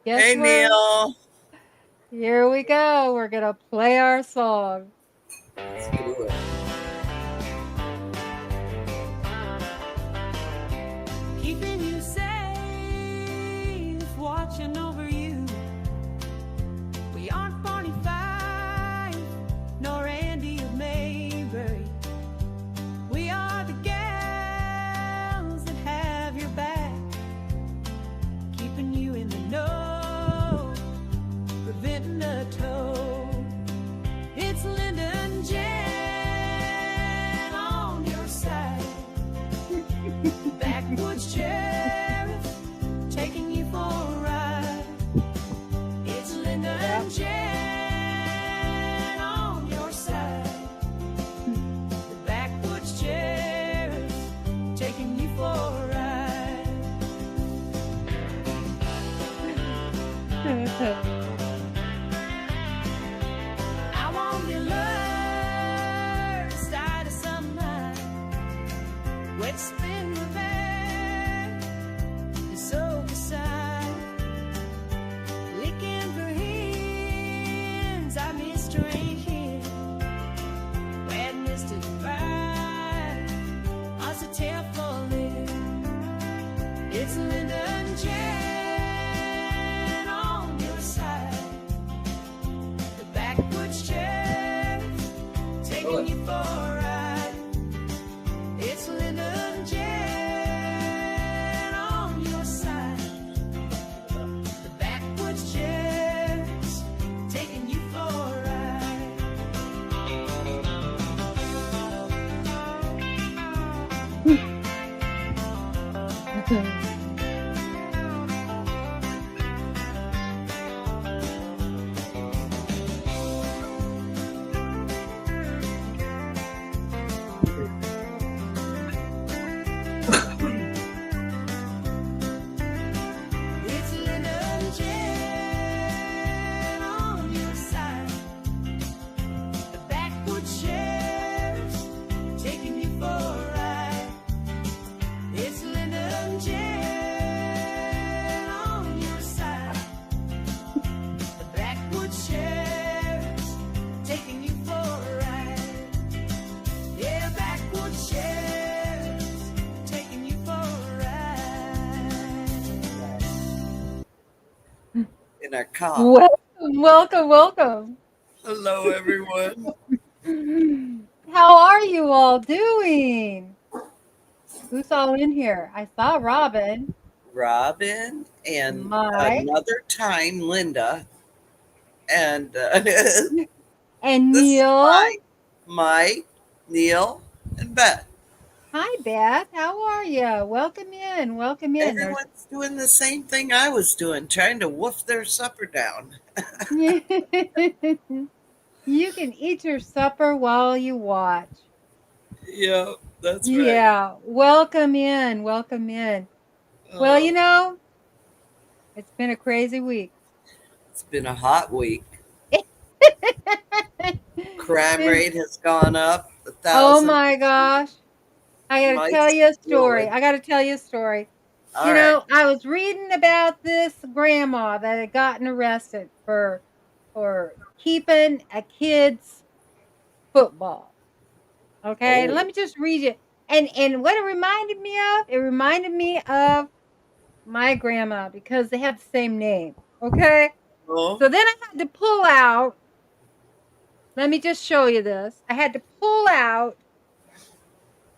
Guess Hey, what? Neil. Here we go. We're going to play our song. Let's do it. Keeping you safe, watching over you. We aren't 45, nor Andy of Maybury. We are the gals that have your back, keeping you in the know, preventing a tow. It's Linda and Jen on your side. Backwoods sheriff taking you for a ride. It's Linda and Jen on your side. The backwoods sheriff taking you for a ride. I'm on the alert, side of some night. Wet spin the bag is so beside. Licking for hands, I missed her ain't here. Bad misted fire, us a tail full in. It's Linda and Jen on your side. The backwoods sheriff taking you for a ride. It's Linda and Jen on your side. The backwoods sheriff's taking you for a ride. It's Linda and Jen on your side. The backwoods sheriff's taking you for a ride. It's Linda and Jen on your side. The backwoods sheriff's taking you for a ride. Yeah, backwoods sheriff's taking you for a ride. In our car. Welcome. Hello, everyone. How are you all doing? Who's all in here? I saw Robin, Robin and Mike, another time, Linda. And and this is Neil. Mike, Neil, and Beth. Hi, Beth. How are you? Welcome in. Welcome in. Everyone's doing the same thing I was doing, trying to wolf their supper down. You can eat your supper while you watch. Yeah, that's right. Yeah, welcome in. Welcome in. Well, Uh, it's been a crazy week. it's been a hot week. Crime rate has gone up Oh 1,000%. my gosh. I got to tell Mike's you a story. feeling. I got to tell you a story. All right. I was reading about this grandma that had gotten arrested for keeping a kid's football. Okay, Oh, let me just read you. And what it reminded me of my grandma because they have the same name. Okay, oh, so then I had to pull out. Let me just show you this. I had to pull out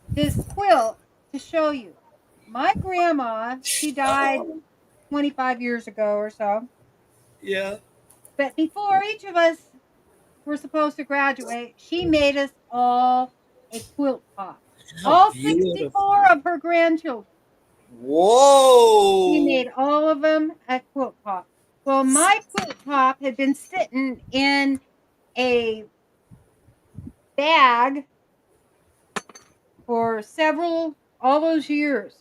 this quilt to show you. My grandma, she died oh, 25 years ago or so. yeah. But before each of us were supposed to graduate, she made us all a quilt top. How All beautiful. 64 of her grandchildren. She Whoa. made all of them a quilt top. Well, my quilt top had been sitting in a bag for all those years.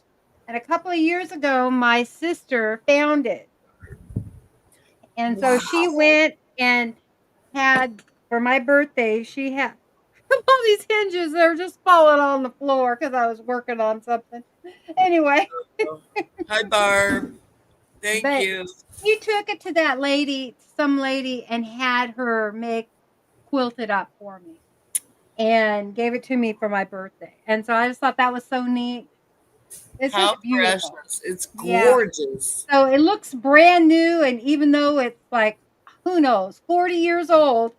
And a couple of years ago, my sister found it. And so she Wow. went and had, for my birthday, she had all these hinges. They were just falling on the floor because I was working on something. Anyway, Hi, Barb. Thank But you. you took it to that lady, some lady, and had her quilt it up for me and gave it to me for my birthday. And so I just thought that was so neat. It's How just beautiful. precious. It's Yeah. gorgeous. So it looks brand new, and even though it's like, who knows, 40 years old,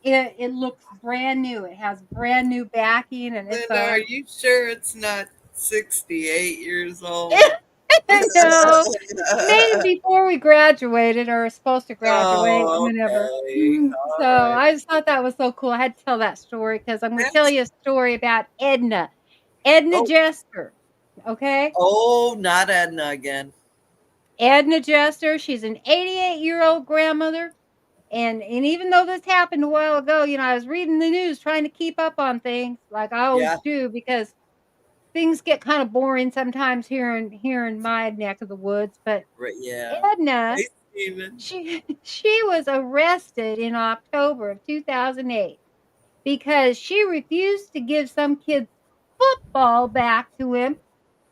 it looks brand new. It has brand new backing, and it's Linda, are a you sure it's not 68 years old? no, made before we graduated or were supposed to graduate, Oh, whenever. okay. So All right. I just thought that was so cool. I had to tell that story because I'm going to tell That's you a story about Edna oh Jester. Okay, not Edna again. Edna Jester. She's an 88-year-old grandmother. And even though this happened a while ago, I was reading the news trying to keep up on things like I Yeah, always do because things get kind of boring sometimes here in my neck of the woods. But right. Yeah. Edna, Hey, Steven. she was arrested in October of 2008 because she refused to give some kid's football back to him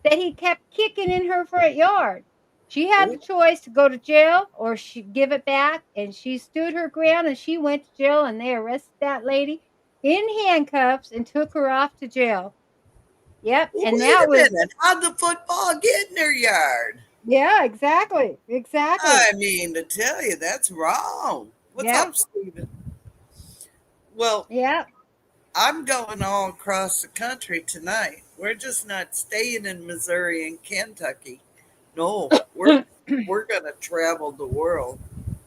that he kept kicking in her front yard. She had the Ooh, choice to go to jail or she give it back, and she stood her ground and she went to jail, and they arrested that lady in handcuffs and took her off to jail. Yep, wait and a that was minute. How'd the football get in their yard? yeah, exactly, exactly. I mean, to tell you, that's wrong. What's Yep, up, Steven? Well, yep. I'm going all across the country tonight. We're just not staying in Missouri and Kentucky. No, we're gonna travel the world.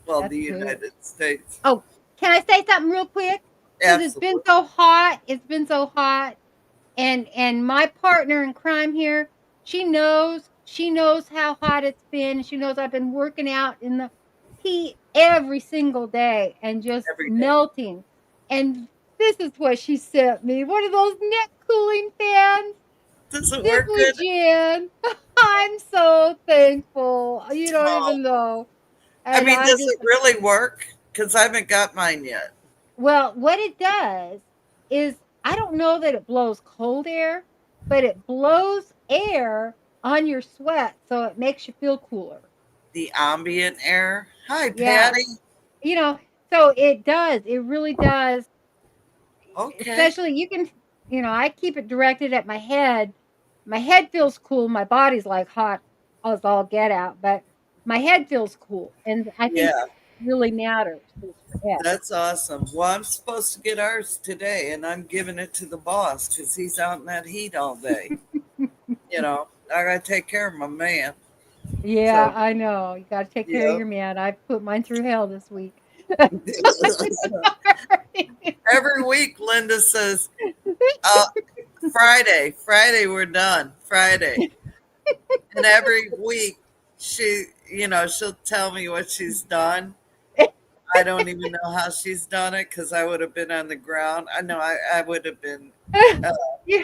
Well, That's the good. United States. Oh, can I say something real quick? Because it's been Absolutely. so hot. It's been so hot. And my partner in crime here, she knows how hot it's been. She knows I've been working out in the heat every single day and just Every day. melting. And this is what she sent me. One of those neck cooling fans. Does it work Simply good? Jen. I'm so thankful. You don't Oh, even know. I And mean, I'm does just it really work? Because I haven't got mine yet. Well, what it does is I don't know that it blows cold air, but it blows air on your sweat, so it makes you feel cooler. The ambient air. Hi, Yeah, Patty. you know, so it does. It really does. Okay. Especially I keep it directed at my head. My head feels cool. My body's like hot as all get out, but my head feels cool. And I think Yeah, really matters is your head. that's awesome. Well, I'm supposed to get ours today, and I'm giving it to the boss because he's out in that heat all day. I got to take care of my man. Yeah, So, I know. You gotta take care of yep. your man. I put mine through hell this week. Every week, Linda says, uh, Friday, we're done. Friday. And every week, she'll tell me what she's done. I don't even know how she's done it because I would have been on the ground. I know I would have been. Uh, Yeah,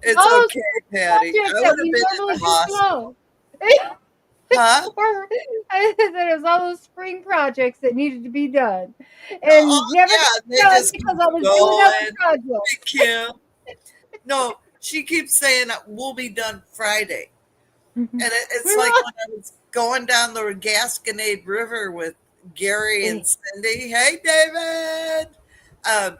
it's all those okay, Patty. projects I that would have we been in normally the do hospital. slow. Huh? I said it was all those spring projects that needed to be done, Oh, and never got yeah. They done just because keep I was doing other going. projects. Hey, Kim. No, she keeps saying we'll be done Friday. And it's like when I was going down the Gasconade River with Gary and Cindy. Hey, David. Um,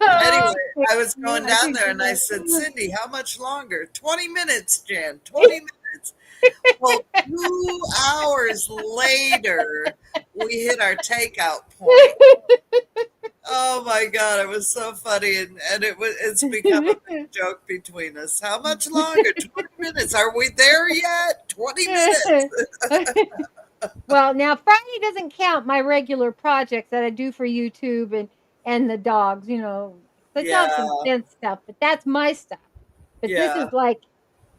Oh, anyway, I was going I down think there you're and I right. said, Cindy, how much longer? 20 minutes, Jan. 20 minutes. Well, 2 hours later, we hit our takeout point. Oh my God, it was so funny. And it's become a big joke between us. How much longer? 20 minutes. Are we there yet? 20 minutes. Well, now Friday doesn't count my regular projects that I do for YouTube and the dogs. The dogs Yeah. and fence stuff, but that's my stuff. But this Yeah. is like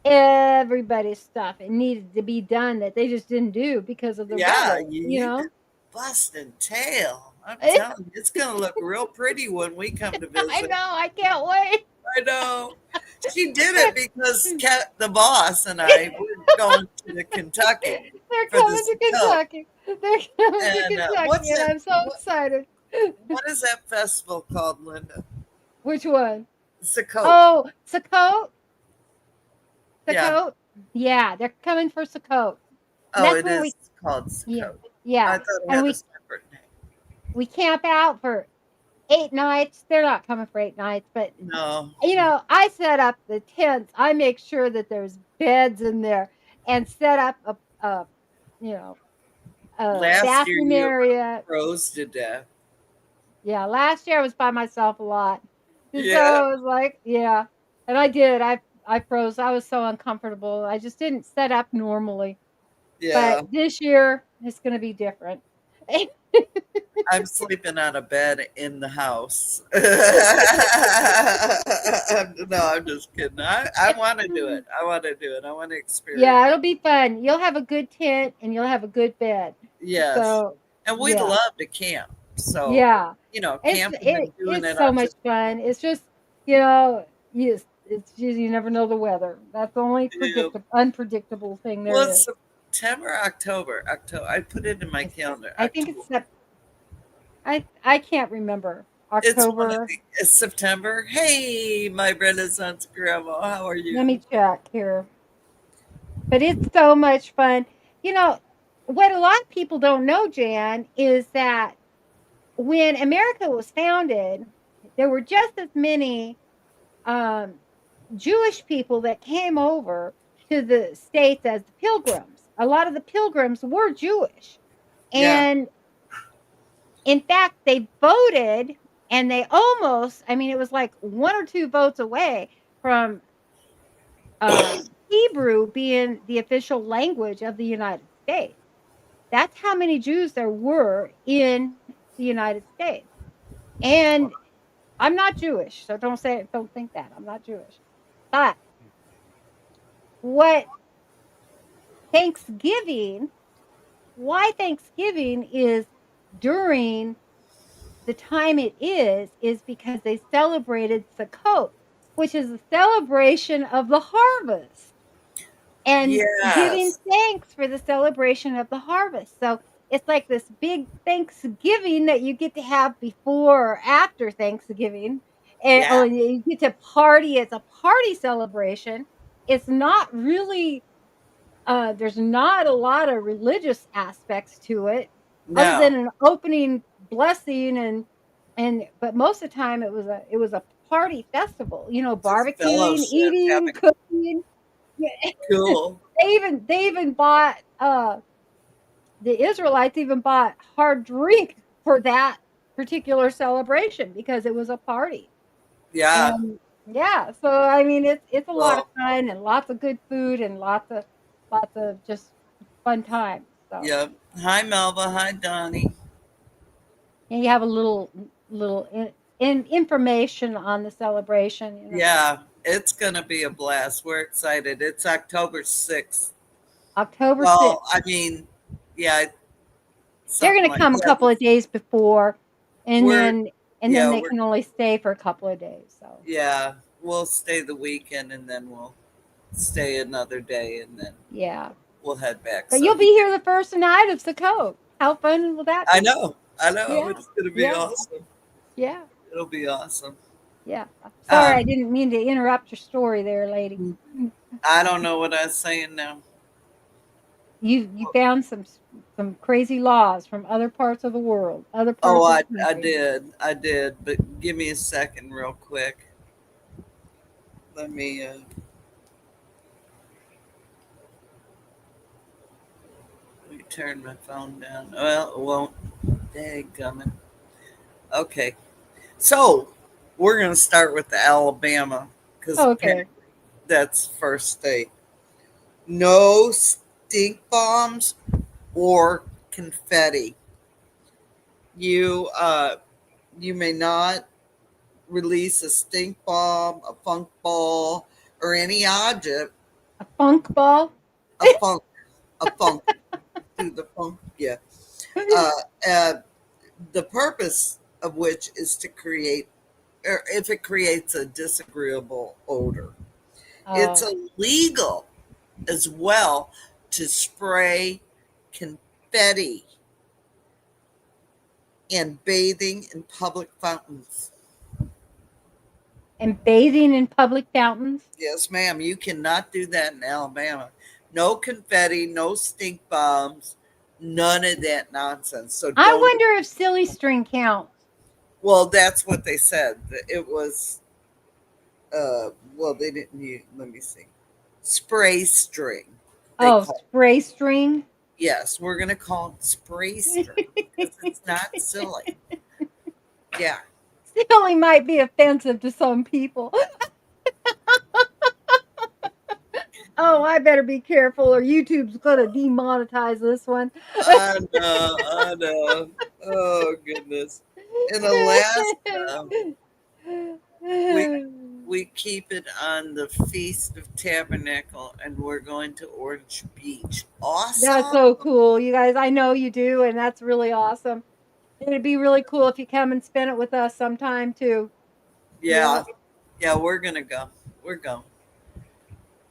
everybody's stuff. It needed to be done that they just didn't do because of the Yeah. weather. You've been busting tail. I'm telling you, it's going to look real pretty when we come to I visit. know. I can't wait. I know. She did it because the boss and I were going to Kentucky They're for coming the to coat. Kentucky. They're coming to And Kentucky, and I'm so what excited. what is that festival called, Linda? Which one? Sakote. Oh, Sakote. Yeah. Sakote. Yeah, they're coming for Sakote. Oh, That's it where we is called yeah, Sakota. I yeah, thought it and had a separate name. we camp out for 8 nights. They're not coming for 8 nights, but No. I set up the tents. I make sure that there's beds in there and set up a you know, a Last year bathroom you area. froze to death. Yeah, last year I was by myself a lot. And so Yeah. I was like, yeah. And I did. I froze. I was so uncomfortable. I just didn't set up normally. But Yeah. this year it's going to be different. I'm sleeping on a bed in the house. No, I'm just kidding. I want to do it. I want to do it. I want to experience. Yeah, it'll be fun. You'll have a good tent and you'll have a good bed. Yes. So, And we yeah. love to camp. So, Yeah. camping and doing It's it so on much fun. It's just, you know, it's just you never know the weather. That's the only yeah. unpredictable thing there Well, is. it's September, October. October. I put it in my calendar. I think October. it's I can't remember. It's one of October. the it's September. Hey, my Renaissance grandma, how are Let you? me check here. But it's so much fun. You know, what a lot of people don't know, Jan, is that when America was founded, there were just as many um, Jewish people that came over to the States as the pilgrims. A lot of the pilgrims were Jewish. Yeah, And in fact, they voted and they almost, I mean, it was like one or two votes away from Hebrew being the official language of the United States. That's how many Jews there were in the United States. And I'm not Jewish, so don't think that. I'm not Jewish. But what Thanksgiving, why Thanksgiving is during the time it is because they celebrated Sukkot, which is a celebration of the harvest and giving yes, thanks for the celebration of the harvest. So it's like this big Thanksgiving that you get to have before or after Thanksgiving. And yeah, you get to party. It's a party celebration. It's not really there's not a lot of religious aspects to it other no, than an opening blessing and but most of the time it was a party festival, just barbecuing, fellowship, eating, having cooking. Yeah, cool. they even bought the Israelites even bought hard drink for that particular celebration because it was a party. Yeah, And yeah, so I mean it's a lot of well, fun and lots of good food and lots of just fun times. So yeah. Hi, Melva. Hi, Donnie. and you have a little information on the celebration. Yeah, it's gonna be a blast. We're excited. It's October 6th. October Well, 6th. I mean, yeah, They're something going to like come a that. couple of days before and We're then yeah, they we're can only stay for a couple of days. So yeah, we'll stay the weekend and then we'll stay another day and then yeah. we'll head back. But So you'll you be here the first night of Sukkot. How fun will that be? I know, Yeah. it's gonna be Yeah. awesome. Yeah. It'll be awesome. Yeah. Sorry, I Um, didn't mean to interrupt your story there, lady. I don't know what I was saying now. You found some crazy laws from other parts of the world, other Oh, parts of the I country. I did, but give me a second, real quick. Let me let me turn my phone down. Well, it won't. Dadgummit. Okay, so we're gonna start with the Alabama because Okay. apparently that's first state. No stink bombs or confetti. You you may not release a stink bomb, a funk ball, or any object, A funk ball. a funk, a funk, do the funk, yeah. Uh, uh, the purpose of which is to create, or if it creates a disagreeable odor. It's Oh, illegal as well to spray confetti and bathing in public fountains. and bathing in public fountains. Yes, ma'am. You cannot do that in Alabama. No confetti, no stink bombs, none of that nonsense. So I don't. wonder if silly string counts. Well, that's what they said. It was. Well, they didn't use. Let me see. Spray string. They Oh, call. spray string. Yes, we're gonna call it spray string because it's not silly. Yeah. Silly might be offensive to some people. Oh, I better be careful or YouTube's gonna demonetize this one. I know. I know. Oh goodness. In Alaska, we we keep it on the Feast of Tabernacle, and we're going to Orange Beach. That's Awesome. so cool, you guys. I know you do, and that's really awesome. It'd be really cool if you come and spend it with us sometime too. Yeah, Yeah. Yeah, we're gonna go. We're going.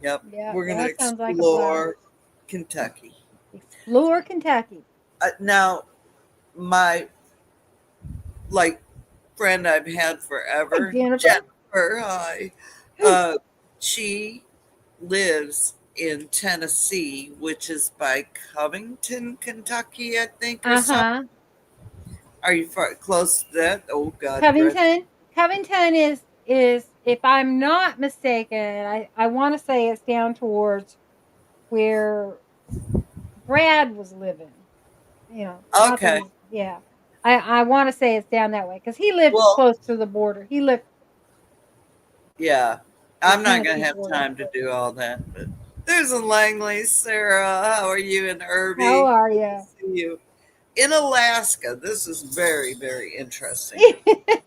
Yep. yeah, We're gonna that sounds like a blast. explore Kentucky. Explore Kentucky. Now, my like friend I've had Hi, forever, Jennifer. Jennifer. Hi. Uh, she lives in Tennessee, which is by Covington, Kentucky, I think, or Uh something. huh. Are you far, close to that? Oh God, Brett. Covington. Covington is if I'm not mistaken, I want to say it's down towards where Brad was living. You know, not that Okay. he's yeah. I want to say it's down that way because he lived Well, close to the border. He lived yeah. the I'm not gonna Tennessee have border. time to do all that, but there's a Langley, Sarah. How are you and How Irby? are Good to you? see you. In Alaska, this is very, very interesting.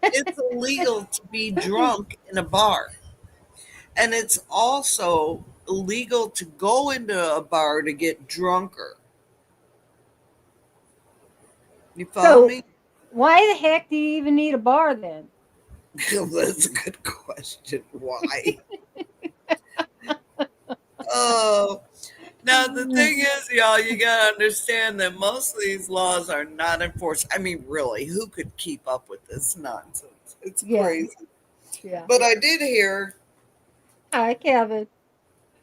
It's illegal to be drunk in a bar. And it's also illegal to go into a bar to get drunker. You follow So me? why the heck do you even need a bar then? That's a good question. Why? Oh, now the thing is, y'all, you gotta understand that most of these laws are not enforced. I mean, really, who could keep up with this nonsense? It's Yeah, crazy. yeah. But I did hear Hi, Kevin.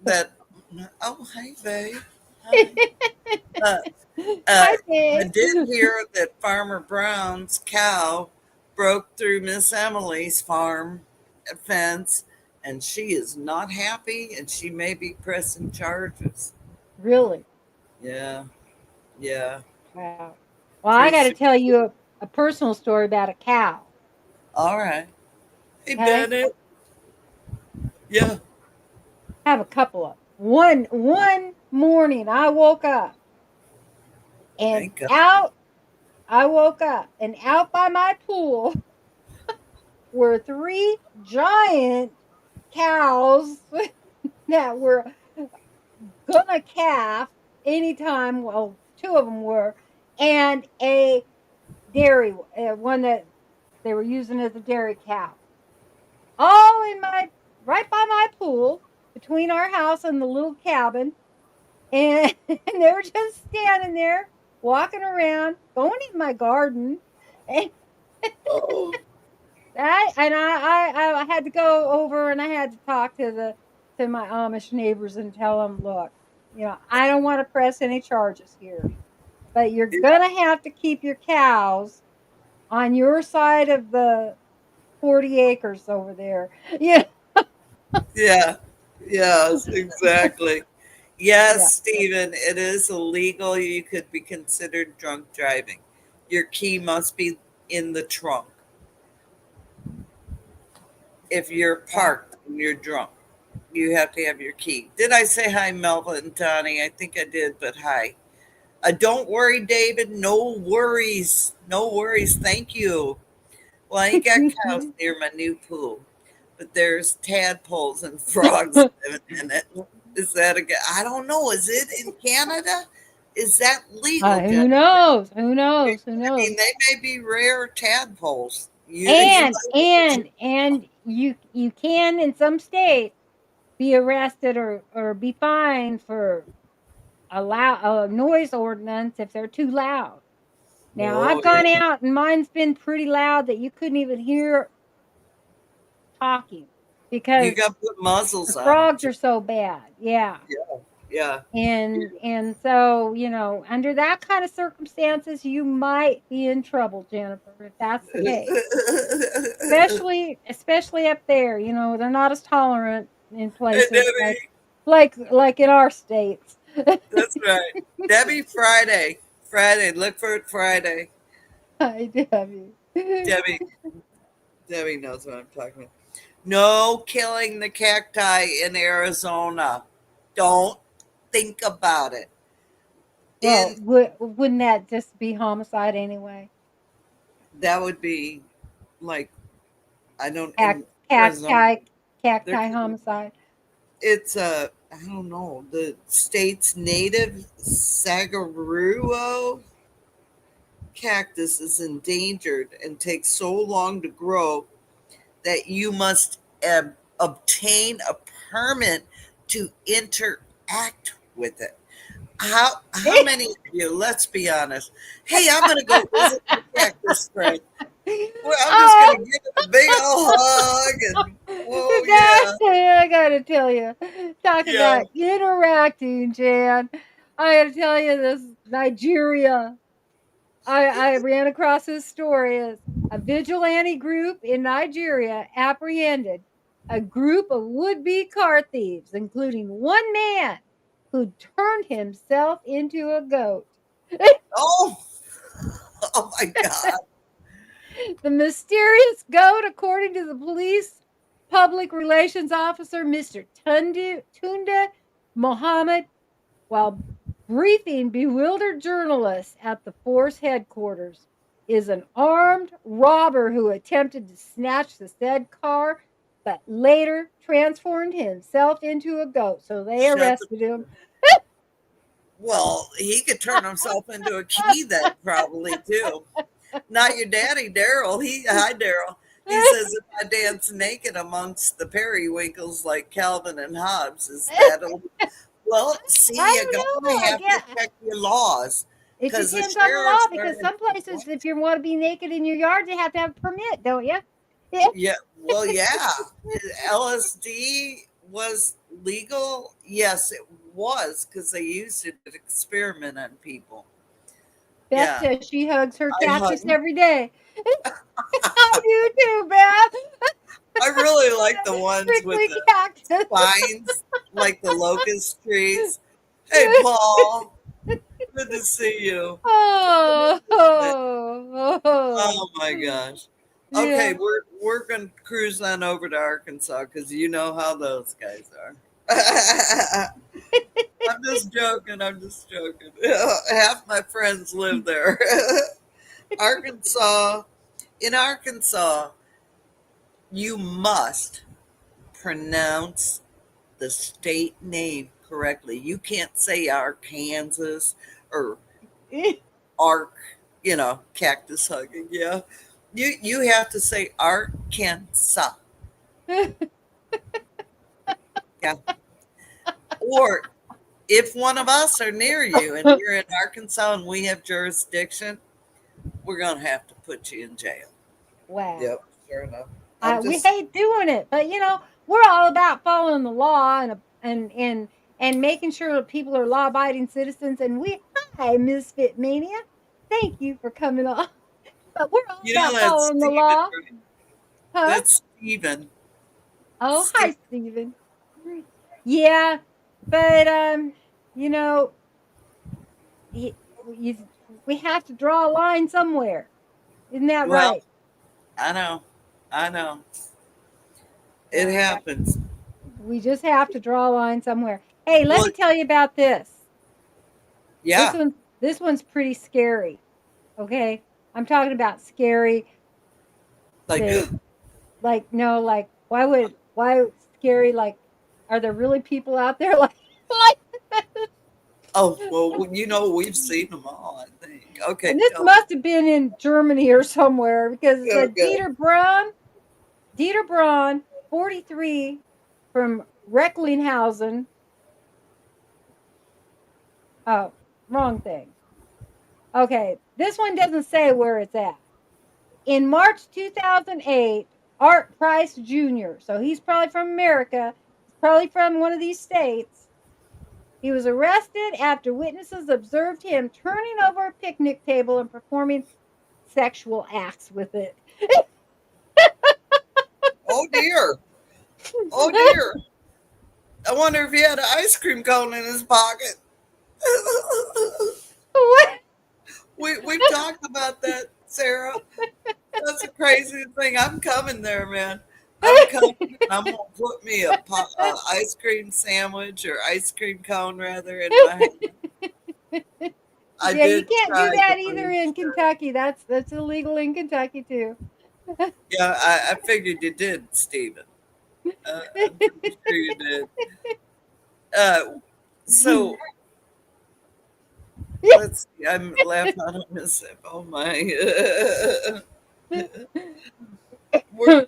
that. Oh, hey, babe. Hi. Uh, Hi, I babe. did hear that Farmer Brown's cow broke through Miss Emily's farm fence, and she is not happy, and she may be pressing charges. Really? Yeah, yeah. Wow. Well, I got to Pretty tell you a personal story about a cow. All right. Hey, Okay, Bennett. Yeah. I have a couple of 'em. One morning, I woke up and Thank God. out. I woke up and out by my pool were three giant cows that were gonna calf anytime. Well, two of them were, and a dairy one that they were using as a dairy cow. All in my right by my pool between our house and the little cabin, and, and they were just standing there, walking around, going in my garden, and Oh, I had to go over and I had to talk to my Amish neighbors and tell them, look, I don't want to press any charges here, but you're yeah, gonna have to keep your cows on your side of the 40 acres over there. Yeah, yeah, yes, exactly. yeah. Yes, Stephen, it is illegal. You could be considered drunk driving. Your key must be in the trunk if you're Wow. parked and you're drunk. You have to have your key. Did I say hi, Melva and Tony? I think I did, but hi. Don't worry, David. No worries. No worries. Thank you. Well, I ain't got cows near my new pool, but there's tadpoles and frogs living in it. Is that a? I don't know. Is it in Canada? Is that legal, Jen? Who knows? Who I knows? Who knows? mean, they may be rare tadpoles. You And might and and you can in some states be arrested or be fined for a noise ordinance if they're too loud. Now Oh I've gone yeah. out and mine's been pretty loud that you couldn't even hear talking You because got to put the muzzles on them. frogs are so bad. Yeah. Yeah. Yeah. And so, under that kind of circumstances, you might be in trouble, Jennifer, if that's the case. Especially up there, they're not as tolerant in Hey, places like Debbie. like in our states. That's right. Debbie, Friday. Friday. Look for it Friday. I do. Debbie. Debbie knows what I'm talking about. No killing the cacti in Arizona. Don't think about it. Well, In wouldn't that just be homicide anyway? that would be like I don't in Cac- Arizona. Cacti, There cacti could be, homicide. it's I don't know, the state's native saguaro cactus is endangered and takes so long to grow that you must obtain a permit to interact with it. How many of you? Let's be honest. Hey, I'm gonna go visit my cactus friend. Well, I'm just gonna Oh, give it a big old hug and oh that, yeah, I gotta tell you, talk yeah. about interacting, Jan. I gotta tell you, this Nigeria. I ran across this story. As a vigilante group in Nigeria apprehended a group of would-be car thieves, including one man who turned himself into a goat. Oh, oh my God. The mysterious goat, according to the police public relations officer, Mr. Tunda Mohammed, while briefing bewildered journalists at the force headquarters, is an armed robber who attempted to snatch the said car, but later transformed himself into a goat. So they Shut the. arrested him. Well, he could turn himself into a key then, probably too. Not your daddy, Daryl. Hi, Daryl. He says if I dance naked amongst the periwinkles like Calvin and Hobbes, is that a well? See, I you're don't gonna know. I have to get check your laws it because the depends on the law sheriff's because are. some places, if you want to be naked in your yard, you have to have a permit, don't you? Yeah. Yeah, well, yeah. LSD was legal. Yes, it was because they used it to experiment on people. Beth Yeah, says she hugs her I hug. cactus every day. I do too, Beth. I really like the ones with Prickly the cactus. spines, like the locust trees. Hey, Paul, good to see you. Oh, oh, oh. Oh my gosh. Okay, Yeah. we're gonna cruise on over to Arkansas because you know how those guys are. I'm just joking. I'm just joking. Half my friends live there. Arkansas. In Arkansas, you must pronounce the state name correctly. You can't say Arkansas or Ark, cactus hugging. Yeah. You have to say Arkansas. Yeah. Or if one of us are near you and you're in Arkansas and we have jurisdiction, we're gonna have to put you in jail. Yep, Wow. sure enough. I'm We just hate doing it, but we're all about following the law and making sure that people are law-abiding citizens. And hi, Misfit Mania. Thank you for coming on. But we're all you know about that's following the Steven, law, right? huh? That's Steven. Oh, hi, Steve. Stephen. Yeah, but you know, y- you, we have to draw a line somewhere. Isn't that Well, right? I know. I know. It Yeah, happens. we just have to draw a line somewhere. Hey, let Well, me tell you about this. This yeah. one, this one's pretty scary. Okay, I'm talking about scary. Like, The like no, like why scary? Like, are there really people out there like? oh, well, we've seen them all, I think. Okay, And this tell me. must have been in Germany or somewhere because it said Okay. Dieter Braun, 43, from Recklinghausen. Oh, wrong thing. Okay, this one doesn't say where it's at. In March 2008, Art Price Jr., so he's probably from America, he's probably from one of these states, He was arrested after witnesses observed him turning over a picnic table and performing sexual acts with it. Oh dear. Oh dear. I wonder if he had an ice cream cone in his pocket. What? We've talked about that, Sarah. That's a crazy thing. I'm coming there, man. I'm coming. I'm gonna put me a ice cream sandwich or ice cream cone rather in my hand. I Yeah, you did can't do try to that either bring in sure. Kentucky. That's illegal in Kentucky too. Yeah, I figured you did, Stephen. I'm pretty sure you did. Uh, so let's see. I'm laughing on this. Oh my. we're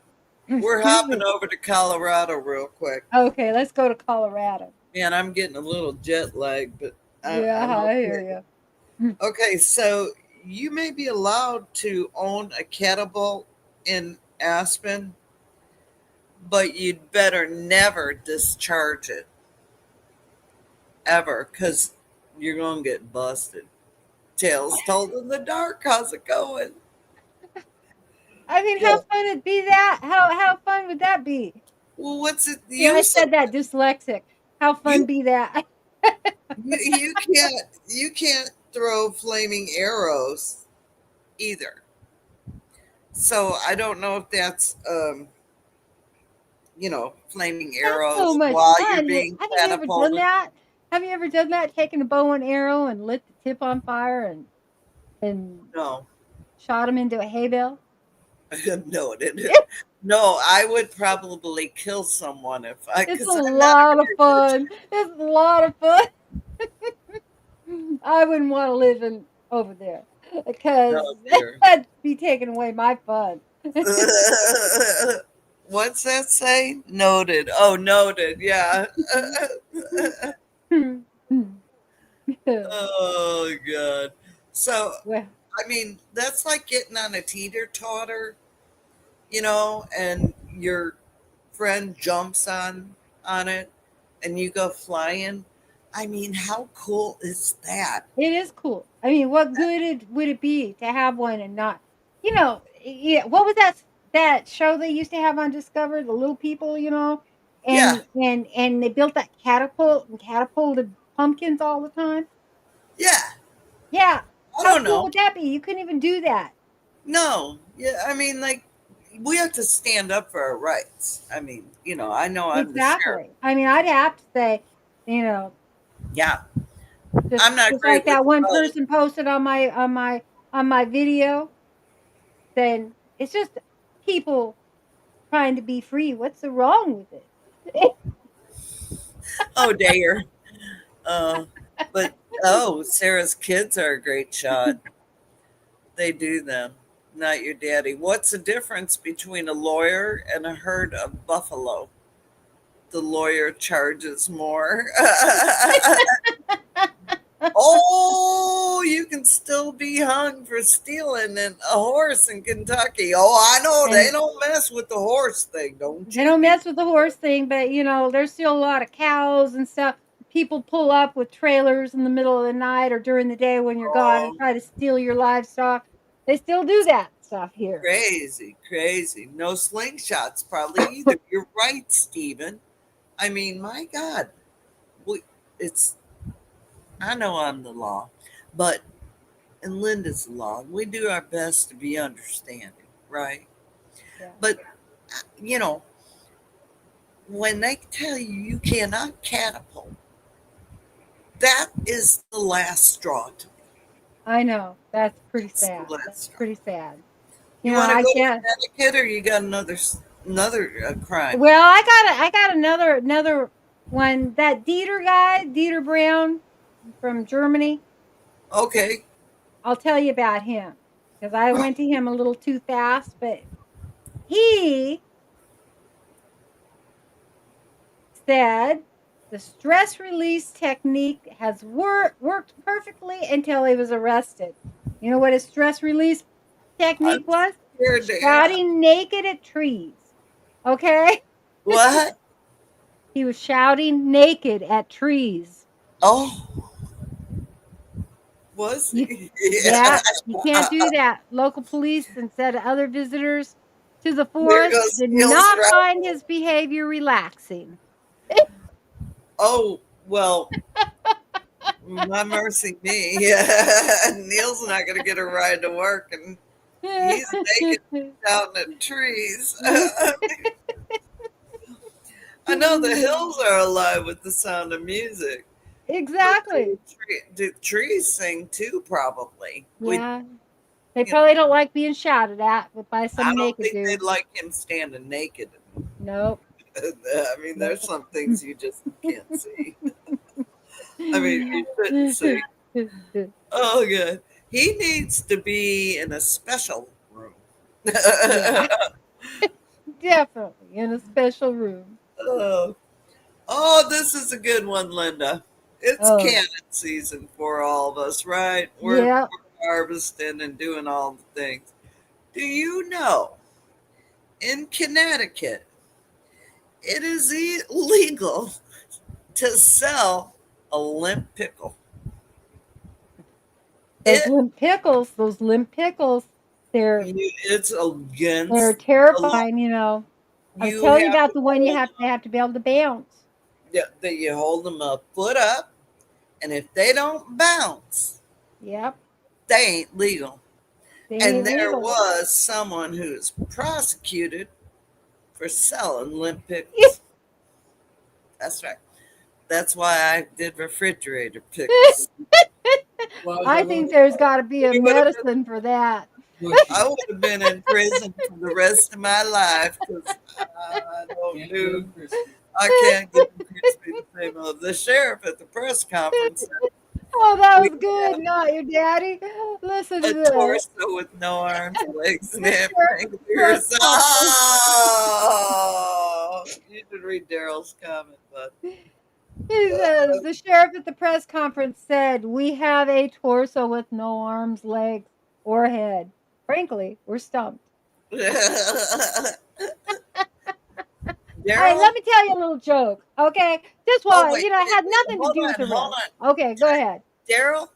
we're Excuse hopping me. over to Colorado real quick. Okay, let's go to Colorado. Man, I'm getting a little jet lag, but Yeah, I'm I okay. hear you. Okay, so you may be allowed to own a catapult in Aspen, but you'd better never discharge it ever because you're going to get busted. Tales told in the dark. How's it going? I mean, Yeah. how fun would be that? How fun would that be? Well, what's it See, I use of said that it? dyslexic. How fun You, be that? you can't throw flaming arrows either. So I don't know if that's flaming That's so arrows much while you're fun. being Have you ever done catapulted. that? Have you ever done that? Taken a bow and arrow and lit the tip on fire and No, shot him into a hay bale? no, it didn't. No, I would probably kill someone if It's a because I'm not a lot of very good fun. It's a lot of fun. I wouldn't want to live in over there because no, dear. that'd be taking away my fun. What's that say? Noted. Oh, noted. Yeah. Oh God. So Well, I mean, that's like getting on a teeter totter, and your friend jumps on it and you go flying. I mean, how cool is that? it is cool. I mean, what good would it be to have one and not, yeah, what was that show they used to have on Discover, the little people, Yeah, and they built that catapult and catapulted pumpkins all the time. yeah. Yeah, I how don't cool know. would that be? You couldn't even do that. No, yeah. I mean, like we have to stand up for our rights. I mean, I know I'm the sheriff. Exactly. I mean, I'd have to say, you know, Yeah, just I'm not just great like with that the one vote. person posted on my video, saying it's just people trying to be free. What's the wrong with it? Oh, dear. Uh, but Sarah's kids are a great shot. They do them. Not your daddy. What's the difference between a lawyer and a herd of buffalo? The lawyer charges more. Oh, you can still be hung for stealing a horse in Kentucky. Oh, I know they And don't mess with the horse thing, don't they you? don't mess with the horse thing, but there's still a lot of cows and stuff. People pull up with trailers in the middle of the night or during the day when you're gone and Oh, try to steal your livestock. They still do that stuff here. crazy, crazy. No slingshots, probably either. You're right, Stephen. I mean, my God, we, it's. I know I'm the law, but and Linda's the law. We do our best to be understanding, right? Yeah. But you know, when they tell you you cannot catapult, that is the last straw to me. I know. That's pretty It's the sad. last That's straw. pretty sad. You want to I go to guess. Connecticut, or you got another crime? Well, I got another one. That Dieter guy, Dieter Brown from Germany. Okay. I'll tell you about him because I went to him a little too fast, but he said the stress release technique has worked perfectly until he was arrested. You know what his stress release I'm technique was? scared to ask. Shouting naked at trees. Okay? What? He was shouting naked at trees. Oh, was You, he? yeah, Yeah. you can't do that. Local police and said other visitors to the There forest goes did Niels not find around. his behavior relaxing. Oh, well, my mercy me. Neil's not going to get a ride to work, and he's naked shouting at trees. I know the hills are alive with the sound of music, but Exactly. do trees sing too? Probably. Yeah. They You know, probably don't like being shouted at by I some don't naked think they'd dude. like him standing naked. Nope. I mean, there's Nope. some things you just can't see. I mean, you shouldn't see. Oh, good. He needs to be in a special room. Yeah, definitely in a special room. Oh, oh, this is a good one, Linda. It's Oh, cannon season for all of us, right? We're yeah. harvesting and doing all the things. Do you know in Connecticut it is illegal to sell a limp pickle? It Those limp pickles, they're it's they're against the law. terrifying, you know. I was You telling you have about to the one you hold have to be able to bounce. that you hold them a foot up, and if they don't bounce, Yep. they ain't legal. They And ain't there legal. was someone who's prosecuted for selling limp pickles. That's right. That's why I did refrigerator pickles. I think there's got to be a You would have been, medicine for that. I would have been in prison for the rest of my life because I don't do. I can't give them crispy the same old. The sheriff at the press conference said Oh, that we was good. have Not your daddy. Listen to a this. torso with no arms, legs, and The sheriff at the press fingers. conference. Oh, you should read Daryl's comment, but He says the sheriff at the press conference said, "We have a torso with no arms, legs, or head. Frankly, we're stumped." All right, Daryl. let me tell you a little joke, okay? Just Oh while wait, it had nothing to hold do with on, the hold roast. on. Okay, go ahead. Daryl,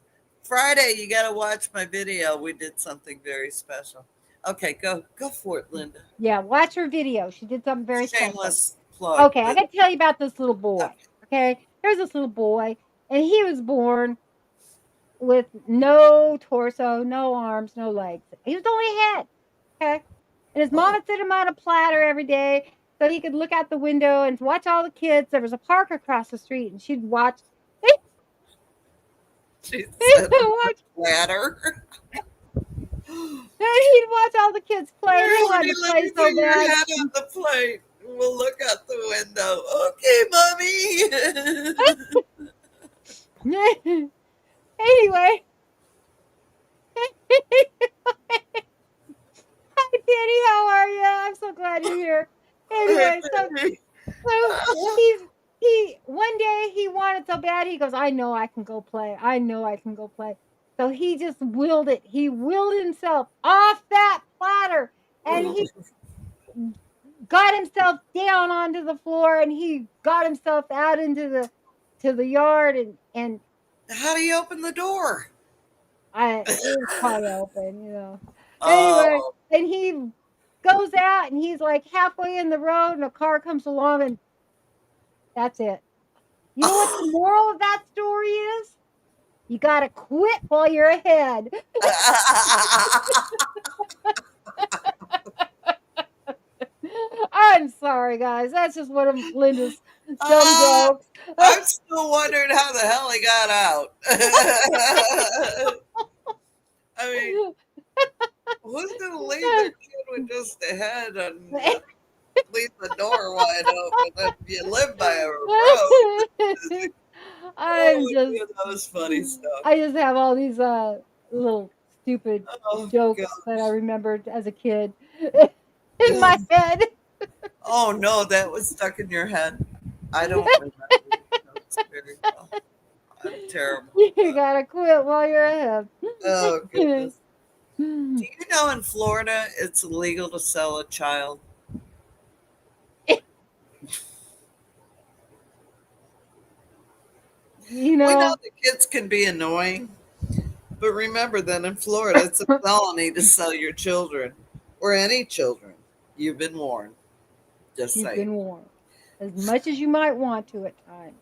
Friday you got to watch my video. We did something very special. Okay, go for it, Linda. Yeah, watch her video. She did something very special. Shameless plug, Okay, I but got to tell you about this little boy. okay. Okay, there's this little boy, and he was born with no torso, no arms, no legs. He was only a head. Okay. And his Oh, mama set him on a platter every day so he could look out the window and watch all the kids. There was a park across the street, and she'd watch. she He'd said watch, ladder. and he'd watch all the kids play, and he Here, wanted honey, to let play me so put your bad. head on the plate. We'll look out the window. Okay, mommy. Anyway, hi Penny, how are you? I'm so glad you're here. Anyway, so he's he one day he wanted so bad he goes, I know I can go play. I know I can go play. So he just willed it. He willed himself off that platter and he got himself down onto the floor and he got himself out into the yard and How do you open the door? it was probably open, you know. Anyway, Oh. and he goes out and he's like halfway in the road and a car comes along and that's it. You know what the moral of that story is? You gotta quit while you're ahead. I'm sorry, guys. That's just one of Linda's dumb Ah, jokes. I'm still wondering how the hell he got out. I mean, who's going to leave their kid with just a head and leave the door wide open if you live by a road? I'm Oh, just yeah, that was funny stuff. I just have all these little stupid Oh, jokes that I gosh. remembered as a kid in my head. Oh, no, that was stuck in your head. I don't remember the jokes very well. I'm terrible. You gotta quit while you're ahead. Oh, goodness. Do you know in Florida it's illegal to sell a child? You We know know, the kids can be annoying, but remember that in Florida, it's a felony to sell your children or any children. You've been warned. Just you've saying. been warned. As much as you might want to at times,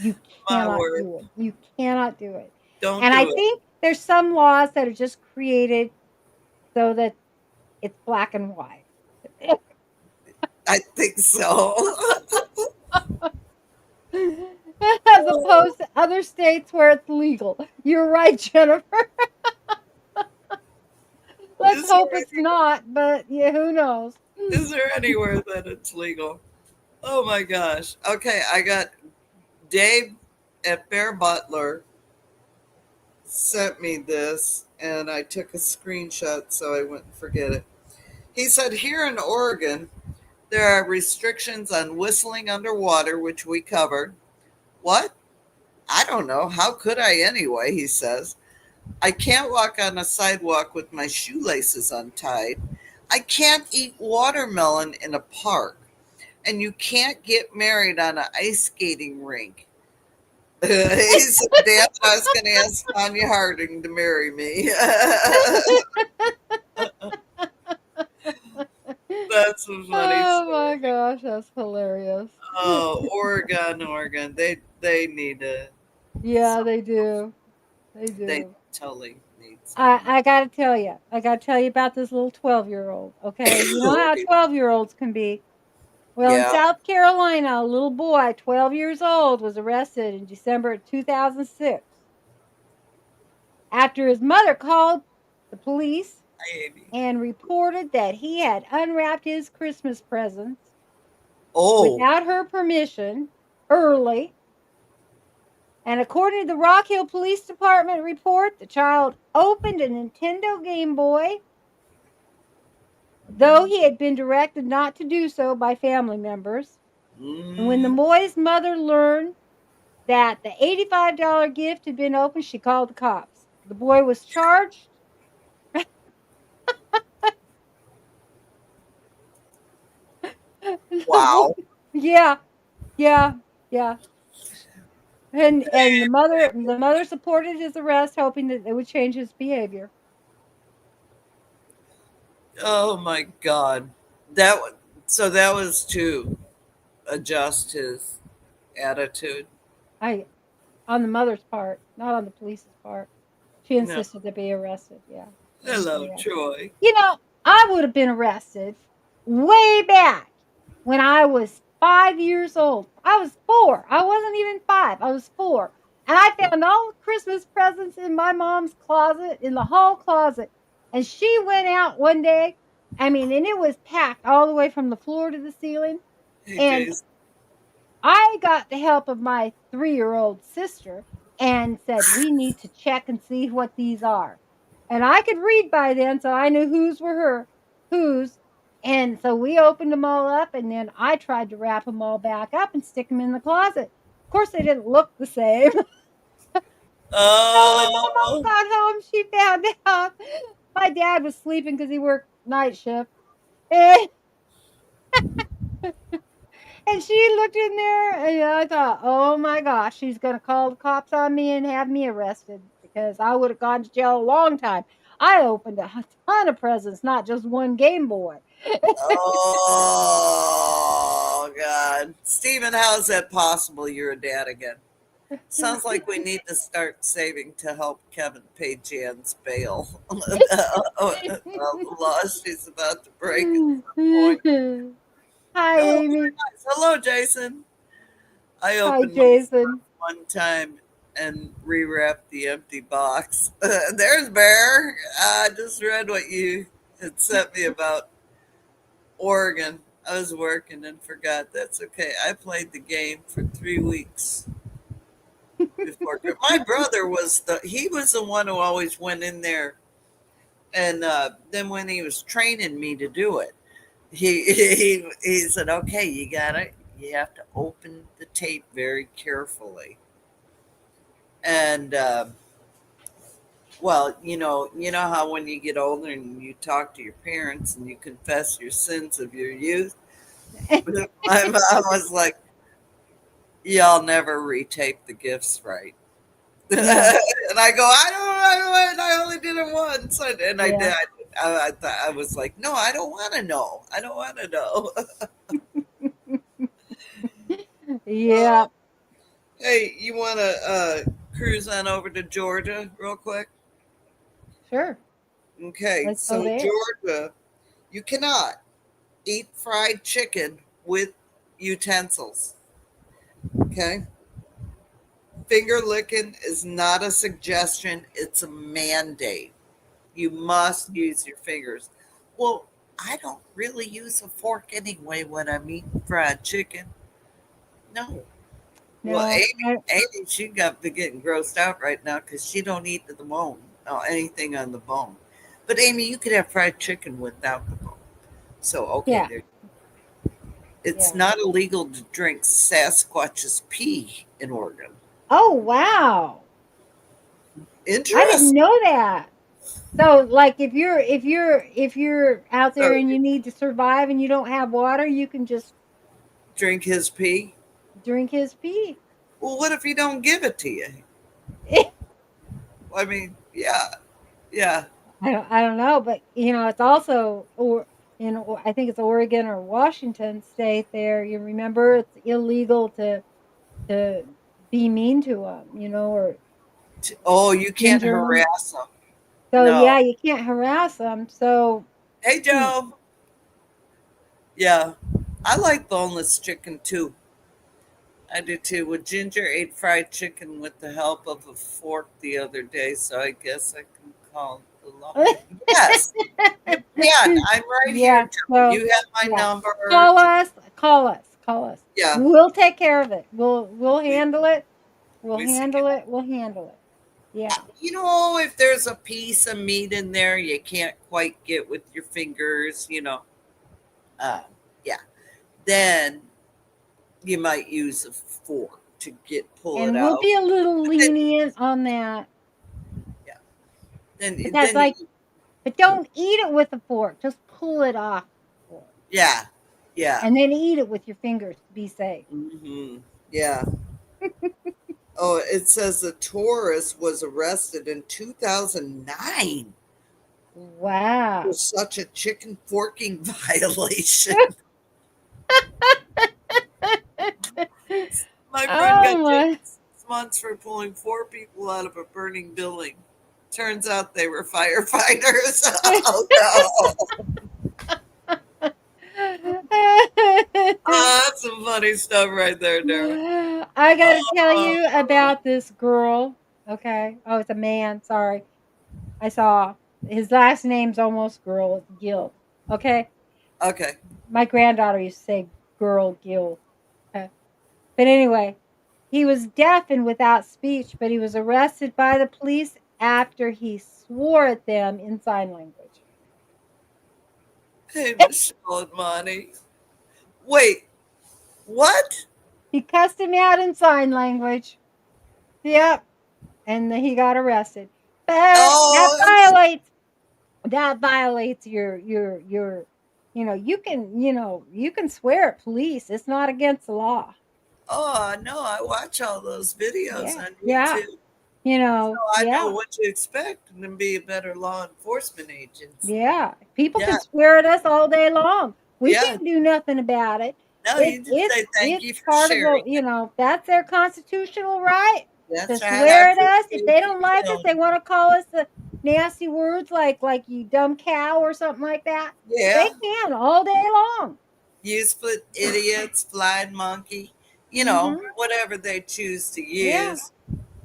you My cannot word. do it. You cannot do it. Don't And I do it. think there's some laws that are just created so that it's black and white. I think so. As opposed to other states where it's legal. You're right, Jennifer. Let's Is hope there it's not, but yeah, who knows? is there anywhere that it's legal? Oh my gosh. Okay, I got Dave at Bear Butler sent me this and I took a screenshot so I wouldn't forget it. He said here in Oregon there are restrictions on whistling underwater, which we covered. What? I don't know. How could I anyway? He says. I can't walk on a sidewalk with my shoelaces untied. I can't eat watermelon in a park. And you can't get married on an ice skating rink. He said, Dad, I was going to ask Tanya Harding to marry me. That's a funny Oh my story. gosh, that's hilarious. Oh, Oregon, Oregon. They need a Yeah, some, they do. They they do. totally need something. I gotta tell you, I gotta tell you about this little 12-year-old. Okay, you know how Okay. 12-year-olds can be. Well, in Yeah. South Carolina, a little boy, 12 years old, was arrested in December of 2006 after his mother called the police Maybe. and reported that he had unwrapped his Christmas presents Oh. without her permission early. And according to the Rock Hill Police Department report, the child opened a Nintendo Game Boy, though he had been directed not to do so by family members. And when the Mm, boy's mother learned that the $85 gift had been opened, she called the cops. The boy was charged. The wow. boy, yeah, yeah, yeah. And the mother supported his arrest, hoping that it would change his behavior. Oh my God. That so that was to adjust his attitude. I On the mother's part, not on the police's part. She No. insisted to be arrested. Yeah, yeah, yeah, Hello, yeah. Troy. You know, I would have been arrested way back when I was 5 years old. I was four. I wasn't even five. I was four. And I found all the Christmas presents in my mom's closet, in the hall closet. And she went out one day. I mean, and it was packed all the way from the floor to the ceiling. Hey, And Jason. I got the help of my 3-year-old sister and said, "We need to check and see what these are." And I could read by then, so I knew whose were whose. And so we opened them all up, and then I tried to wrap them all back up and stick them in the closet. Of course, they didn't look the same. So when my mom Oh, got home, she found out my dad was sleeping because he worked night shift. And And she looked in there, and I thought, "Oh my gosh, she's gonna call the cops on me and have me arrested because I would have gone to jail a long time." I opened a ton of presents, not just one Game Boy. oh God. Stephen, how's that possible? You're a dad again. Sounds like we need to start saving to help Kevin pay Jan's bail. The law she's about to break at some point. Hi, Oh, very Amy. nice. Hello, Jason. I Hi, opened my stuff Jason. one time and rewrapped the empty box. There's Bear. I just read what you had sent me about Oregon. I was working and forgot. That's okay. I played the game for 3 weeks before. My brother was he was the one who always went in there, and then when he was training me to do it, he said, "Okay, you have to open the tape very carefully." And well, you know how when you get older and you talk to your parents and you confess your sins of your youth. My mom was like, y'all never retape the gifts right. And No. I go, I only did it once. And I Yeah. did. I was like, no, I don't want to know. I don't want to know. Yeah. Hey, you want to cruise on over to Georgia real quick? Sure. Okay, Let's go so there. Georgia, you cannot eat fried chicken with utensils. Okay, finger licking is not a suggestion; it's a mandate. You must use your fingers. Well, I don't really use a fork anyway when I'm eating fried chicken. No. Well, No. Amy, she got to getting grossed out right now because she don't eat the bone, anything on the bone. But Amy, you could have fried chicken without the bone. So okay, Yeah. there. It's Yeah. not illegal to drink Sasquatch's pee in Oregon. Oh, wow. I didn't Interesting. know that. So, like, if you're out So there and you you need to survive and you don't have water, you can just drink his pee. drink his pee. Well, what if he don't give it to you? I mean, yeah, yeah. I don't know, but it's also I think it's Oregon or Washington state there. You remember it's illegal to be mean to them, or Oh, you can't injure them. harass him. So No. yeah, you can't harass them. So Hey, hmm, Joe. Yeah, I like boneless chicken too. I do too. With Ginger ate fried chicken with the help of a fork the other day, so I guess I can call the law. Yes, you can. I'm right here, yeah. Joe. So You have my yeah, number. call us. Yeah. We'll take care of it. We'll We, handle it. We'll we see. handle it. We'll handle it. Yeah. You know, if there's a piece of meat in there you can't quite get with your fingers, uh, yeah, then you might use a fork to pull it And we'll out. be a little But then, lenient on that. yeah, then But that's then like, you, but don't eat it with a fork. Just pull it off the fork. yeah, yeah, And then eat it with your fingers to be safe. yeah. Oh, it says the tourist was arrested in 2009 for Wow. such a chicken forking violation. My friend got Oh jailed my. 6 months for pulling 4 people out of a burning building. Turns out they were firefighters. Oh no. Oh, that's some funny stuff right there, Darren. I got to tell you Oh, about this girl. Okay. Oh, it's a man. Sorry. I saw his last name's almost girl. It's Gill. Okay. okay. My granddaughter used to say girl Gill. Okay. But anyway, he was deaf and without speech, but he was arrested by the police after he swore at them in sign language. Hey, Michelle and Monty. Wait, what? He cussed him out in sign language. Yep. And then he got arrested. But Oh, it's, that violates your you can swear at police. It's not against the law. oh no, I watch all those videos Yeah. on Yeah. YouTube. So I know Yeah. what to expect and be a better law enforcement agent. Yeah. People Yeah, can swear at us all day long. We yeah. can't do nothing about it. No, It you just it's say thank it's you for part of sharing the, it. that's their constitutional right to That's right. I swear at us. If appreciate they you don't like us, telling they me. want to call us the nasty words like you dumb cow or something like that. They Yeah. can all day long. Useless idiots, flying monkey, Mhm. whatever they choose to Yeah. use.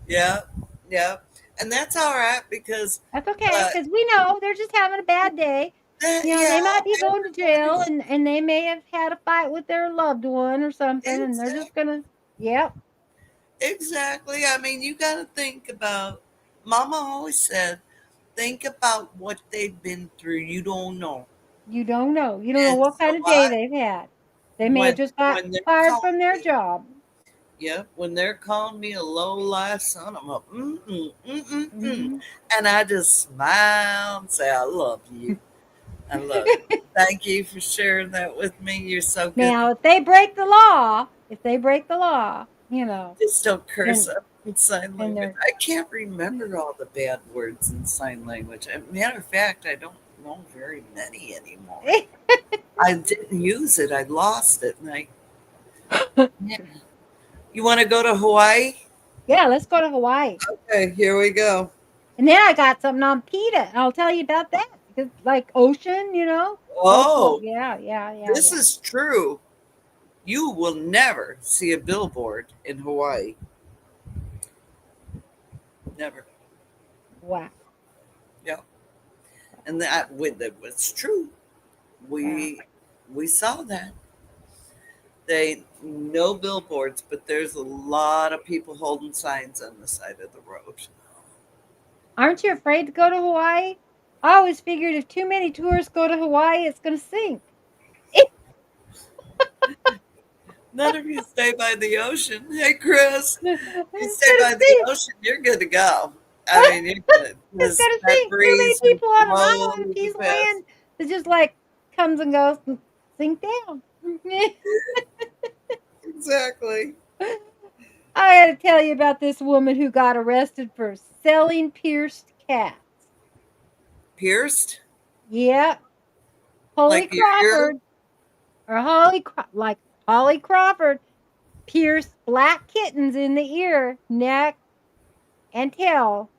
Yeah, yeah. And that's all right because, That's okay, uh, because we know they're just having a bad day. yeah, They might be going to jail, everybody, and they may have had a fight with their loved one or something, and they're just exactly. gonna, yep, Exactly. I mean, you got to think about, Mama always said, think about what they've been through. You don't know. you don't know. You don't know And what so kind of day they've had. They may have when just got when they're fired from calling their me, job. yeah, when they're calling me a low life son, I'm a mm. Mhm. And I just smile and say, I love you. I love you. Thank you for sharing that with me. You're so good. Now, if they break the law, if they break the law, you know, Just don't curse and up in sign and language. they're I can't remember all the bad words in sign language. Matter of fact, I don't know very many anymore. I didn't use it. I lost it. And yeah. You want to go to Hawaii? yeah, let's go to Hawaii. Okay, here we go. And then I got something on PETA, and I'll tell you about that because, like, ocean, coastal. Oh, Yeah, yeah, yeah, this yeah. is true. You will never see a billboard in Hawaii. Never. Wow, Yeah. And that was true. wow. We saw that. They no billboards, but there's a lot of people holding signs on the side of the road. Aren't you afraid to go to Hawaii? I always figured if too many tourists go to Hawaii, it's going to sink. None of you stay by the ocean. Hey, Chris, It's if you stay going to by the sink. ocean, you're good to go. I mean, you're good It's because going to that sink. Too many breeze will people on an blow island, a you piece of past. land that just like comes and goes and sink down. Exactly. I got to tell you about this woman who got arrested for selling pierced cats. Pierced, Yeah, Holly like your ear. Crawford or like Holly Crawford pierced black kittens in the ear, neck, and tail,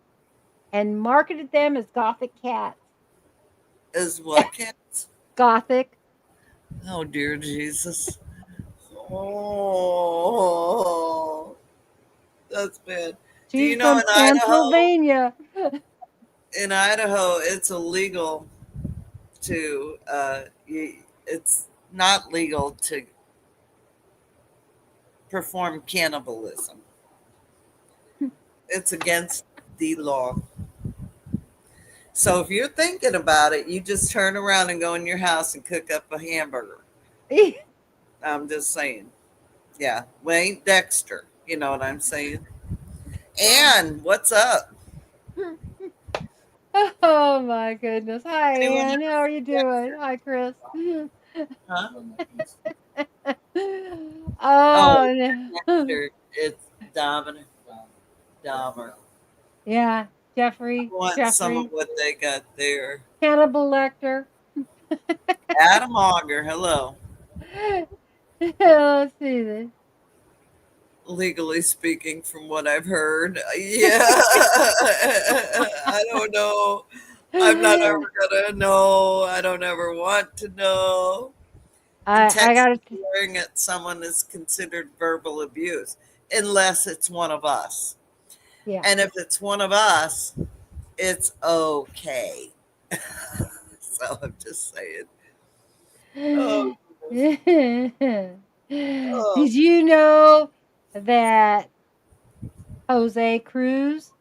and marketed them as gothic cats. Is what cats? Gothic. Oh, dear Jesus. Oh, that's bad. Do She's you know from Pennsylvania. in Idaho, it's illegal to, it's not legal to perform cannibalism. It's against the law. So if you're thinking about it, you just turn around and go in your house and cook up a hamburger. I'm just saying. Yeah, we ain't Dexter. You know what I'm saying? And what's up? Oh my goodness. Hi, Anyone Ann. ever How are see you doing? Dexter? Hi, Chris. Huh? Oh, Oh, no. Dexter. It's Dominic Dahmer. Yeah, I want some of Jeffrey, what they got there. Hannibal Lecter. Adam Auger, hello. Let's see this. Legally speaking, from what I've heard, yeah, I don't know. I'm not ever gonna know. I don't ever want to know. In I Texas, gotta, swearing at someone is considered verbal abuse, unless it's one of us. yeah. And if it's one of us, it's okay. So I'm just saying. Oh, goodness. Did Oh, you know that Jose Cruz,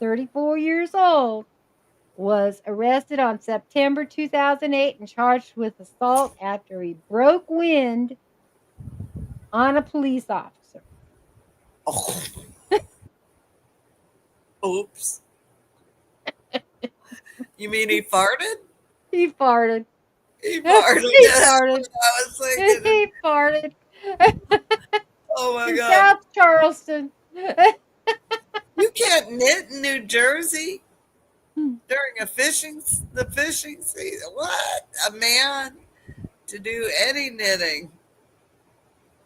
34 years old, was arrested on September 2008 and charged with assault after he broke wind on a police officer? oh, oops. You mean he farted? He farted. He farted. He That's farted. what I was thinking. He farted Oh my in God. South Charleston. You can't knit in New Jersey during the fishing season. What? A man to do any knitting.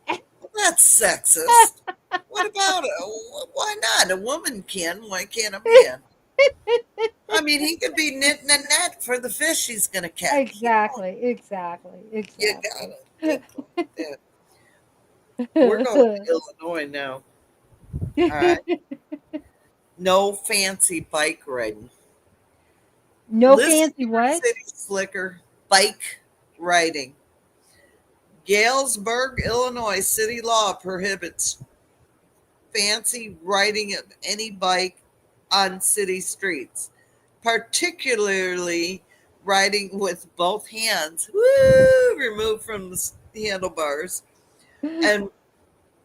That's sexist. What about why not? A woman can. Why can't a man? I mean, he could be knitting a net for the fish he's going to catch. Exactly. You got it. Good point. Yeah. We're going to Illinois now. All right. No fancy bike riding. No Listen fancy here, what? city slicker. Bike riding. Galesburg, Illinois city law prohibits fancy riding of any bike on city streets, particularly riding with both hands removed from the handlebars and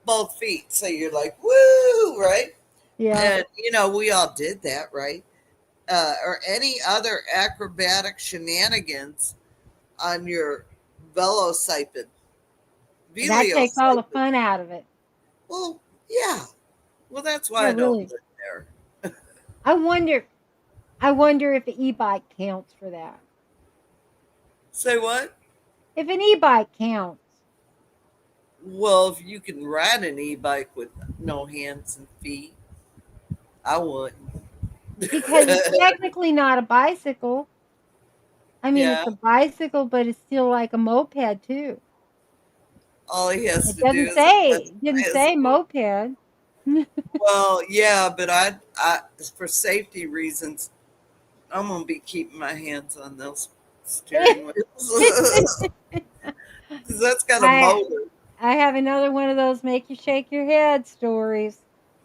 both feet. So you're like, woo, right? Yeah. And, we all did that, right? Or any other acrobatic shenanigans on your velocipede. That takes all the Velocipede. fun out of it. Well, yeah. Well, that's why Yeah, I don't really. live there. I wonder. I wonder if an e-bike counts for that. Say what? If an e-bike counts, Well, if you can ride an e-bike with no hands and feet, I wouldn't. because it's technically not a bicycle. I mean, it's Yeah. a bicycle, but it's still like a moped too. All he has It to do doesn't is say. It identify didn't as say a moped. moped. Well, yeah, but I, for safety reasons, I'm gonna be keeping my hands on those steering wheels because that's got a I motor. I have another one of those make you shake your head stories.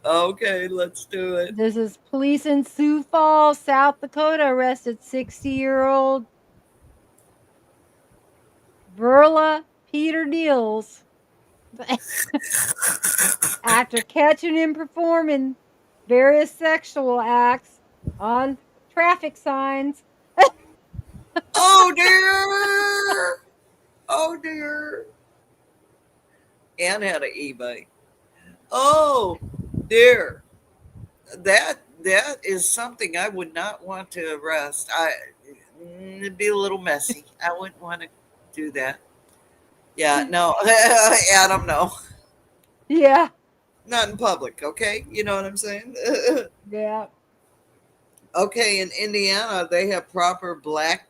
Okay, let's do it. This is police in Sioux Falls, South Dakota, arrested 60-year-old Verla Peter Deals after catching him performing various sexual acts on traffic signs. Oh dear! Oh dear! Anne had an e-bike. Oh dear! That is something I would not want to arrest. It'd be a little messy. I wouldn't want to do that. Yeah, no, Adam, no, Yeah, not in public. Okay, you know what I'm saying? yeah. Okay, in Indiana, they have proper black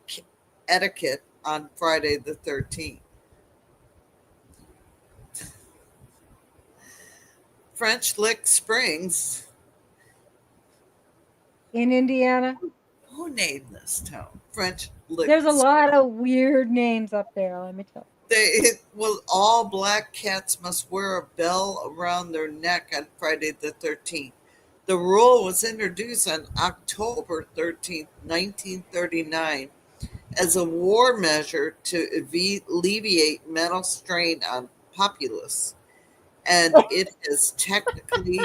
etiquette on Friday the 13th. French Lick Springs. In Indiana, Who named this town? French Lick there's a Springs. lot of weird names up there, let me tell All black cats must wear a bell around their neck on Friday the 13th. The rule was introduced on October 13th, 1939, as a war measure to alleviate mental strain on populace, and it has technically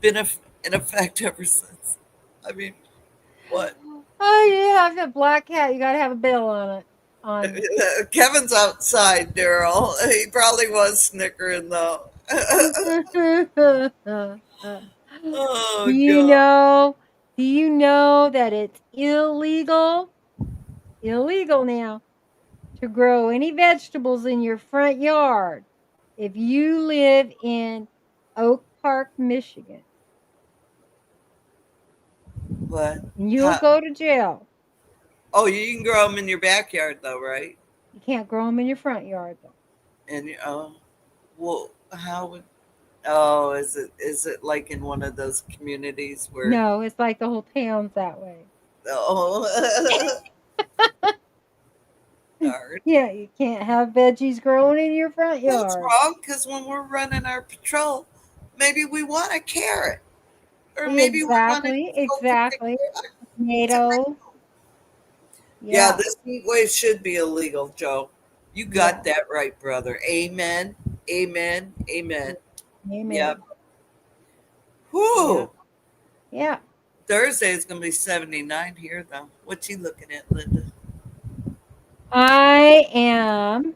been in effect ever since. I mean, what? you. Oh, you have a black cat, you gotta have a bill on it. On Kevin's outside, Daryl. He probably was snickering though. Do Oh you god. know? Do you know that it's illegal now to grow any vegetables in your front yard if you live in Oak Park, Michigan, What? and you'll How, go to jail. oh, you can grow them in your backyard though, right? You can't grow them in your front yard though. And well, how would? Oh, is it like in one of those communities where? No, it's like the whole town's that way. Oh, darn. Yeah, you can't have veggies growing in your front That's yard. wrong. Because when we're running our patrol, maybe we want a carrot, or maybe we want to Exactly, just go pick exactly. a tomato. Tomato. Yeah, Yeah, this heat wave should be illegal, Joe. You got yeah, that right, brother. Amen. Amen. Amen. Yep. amen. Yeah, Whew. yeah. Thursday is going to be 79 here, though. What you looking at, Linda? I am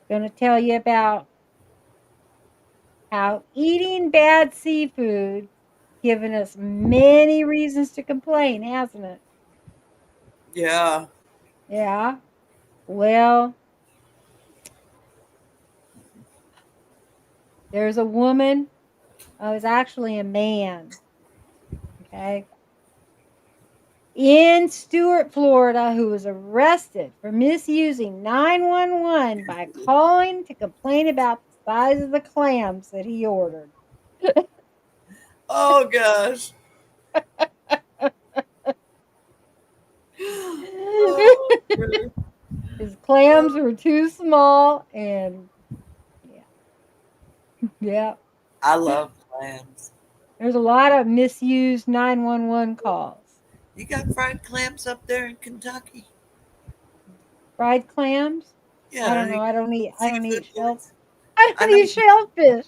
going to tell you about how eating bad seafood given us many reasons to complain, hasn't it? Yeah. Yeah. Well, there's a woman. Oh, it's actually a man. Okay. In Stuart, Florida, who was arrested for misusing 911 by calling to complain about the size of the clams that he ordered. Oh, gosh. Oh, man. His clams were too small, and yeah, yeah. I love clams. There's a lot of misused 911 calls. You got fried clams up there in Kentucky? Fried clams? I Yeah, don't know. any I don't seafood eat shell. place. I I don't know. eat shellfish.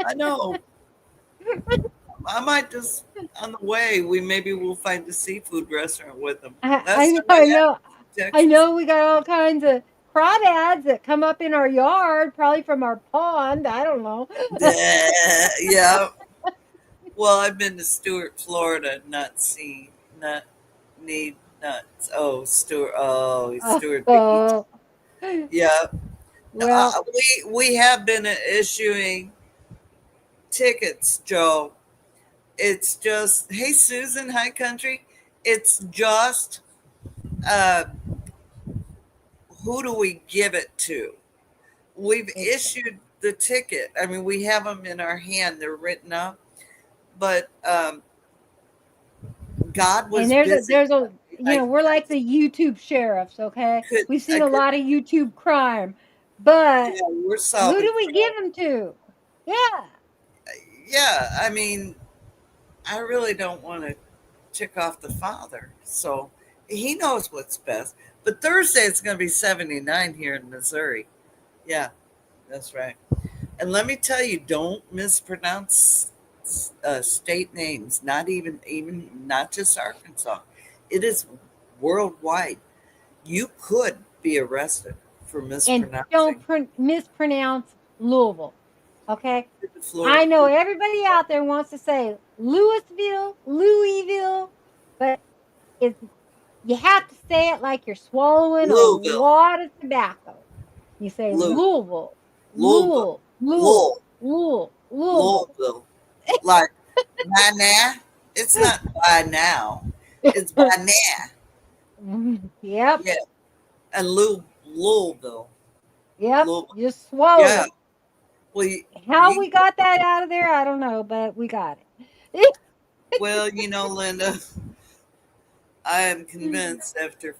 I know. I might just on the way. Maybe we'll find a seafood restaurant with them. I Last know, time I I had know, it in I Texas. know. We got all kinds of crawdads that come up in our yard, probably from our pond. I don't know. Yeah. Well, I've been to Stewart, Florida, not seen, not need nuts. Oh, Stewart. Oh, Stewart Beach. Oh, Yeah. well, We have been issuing tickets, Joe. It's just, hey, Susan, hi, country. It's just, uh, who do we give it to? We've issued the ticket. I mean, we have them in our hand, they're written up, but God and was busy. we're I like the YouTube sheriffs, okay? could, We've I seen a could, lot of YouTube crime, but yeah, we're who solving do we give crime. them to? Yeah. Yeah, I mean, I really don't want to tick off the father. So he knows what's best. But Thursday it's going to be 79 here in Missouri. Yeah, that's right. And let me tell you, don't mispronounce state names. Even not just Arkansas. It is worldwide. You could be arrested for And don't mispronouncing mispronounce Louisville, okay? Florida. I know everybody out there wants to say Louisville, Louisville, but it's you have to say it like you're swallowing a Louisville, wad of tobacco. You say Lou, Louisville, Louisville, Louisville, Louisville, Lowell, Louisville, Louisville. Louisville. Like by now, it's not by now. It's by now. Yep, Yeah, and Louisville, yep. Louisville. Just swallow Yeah. it. Well, How we got that out of there, I don't know, but we got it. well, Linda, I am convinced after